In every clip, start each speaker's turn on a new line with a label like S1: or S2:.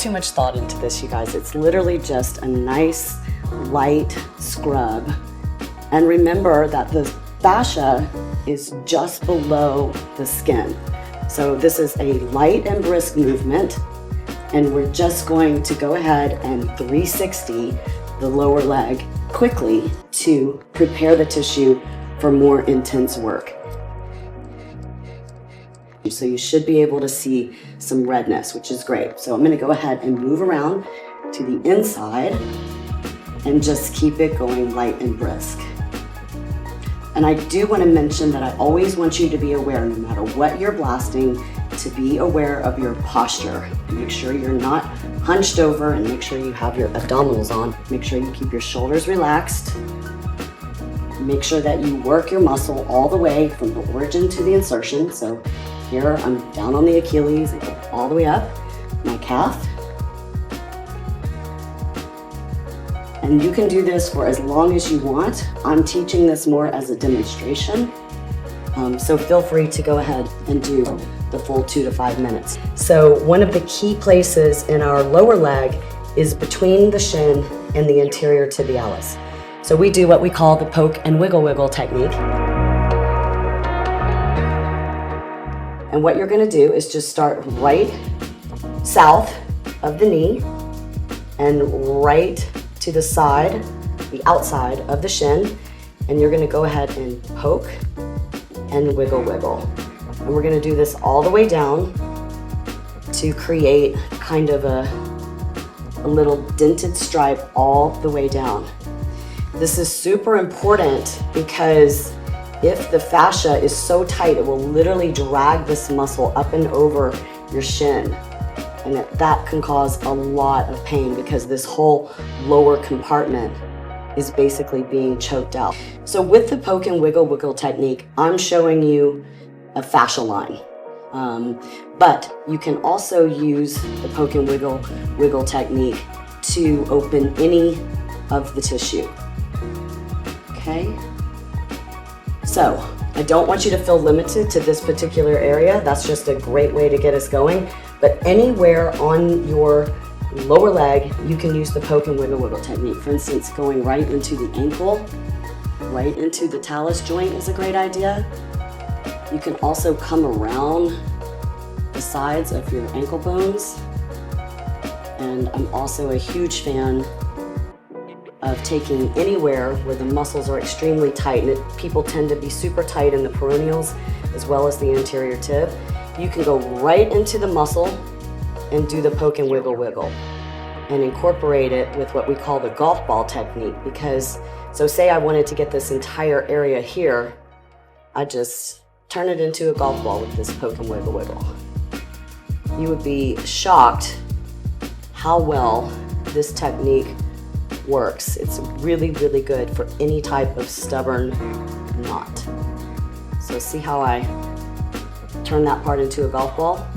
S1: too much thought into this, you guys. It's literally just a nice, light scrub. And remember that the fascia is just below the skin. So this is a light and brisk movement, and we're just going to go ahead and 360 the lower leg quickly to prepare the tissue for more intense work. So you should be able to see some redness, which is great. So I'm going to go ahead and move around to the inside and just keep it going light and brisk. And I do want to mention that I always want you to be aware, no matter what you're blasting, to be aware of your posture. Make sure you're not hunched over, and make sure you have your abdominals on. Make sure you keep your shoulders relaxed. Make sure that you work your muscle all the way from the origin to the insertion. So here I'm down on the Achilles and go all the way up, my calf. And you can do this for as long as you want. I'm teaching this more as a demonstration. So feel free to go ahead and do the full 2 to 5 minutes. So one of the key places in our lower leg is between the shin and the anterior tibialis. So we do what we call the poke and wiggle technique. And what you're gonna do is just start right south of the knee and right to the side, the outside of the shin, and you're gonna go ahead and poke and wiggle. And we're gonna do this all the way down to create kind of a little dented stripe all the way down. This is super important because if the fascia is so tight, it will literally drag this muscle up and over your shin. And that can cause a lot of pain because this whole lower compartment is basically being choked out. So with the poke and wiggle technique, I'm showing you a fascia line. But you can also use the poke and wiggle technique to open any of the tissue. Okay? So I don't want you to feel limited to this particular area. That's just a great way to get us going. But anywhere on your lower leg, you can use the poke and wiggle technique. For instance, going right into the ankle, right into the talus joint is a great idea. You can also come around the sides of your ankle bones. And I'm also a huge fan of taking anywhere where the muscles are extremely tight, and people tend to be super tight in the peroneals as well as the anterior tib. You can go right into the muscle and do the poke and wiggle and incorporate it with what we call the golf ball technique. Because, so say I wanted to get this entire area here, I just turn it into a golf ball with this poke and wiggle. You would be shocked how well this technique works. It's really good for any type of stubborn knot. So see how I turn that part into a golf ball?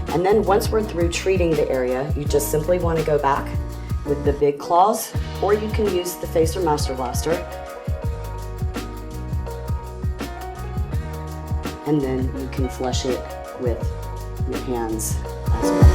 S1: And then once we're through treating the area, you just simply want to go back with the big claws, or you can use the FasciaBlaster, and then you can flush it with your hands as well.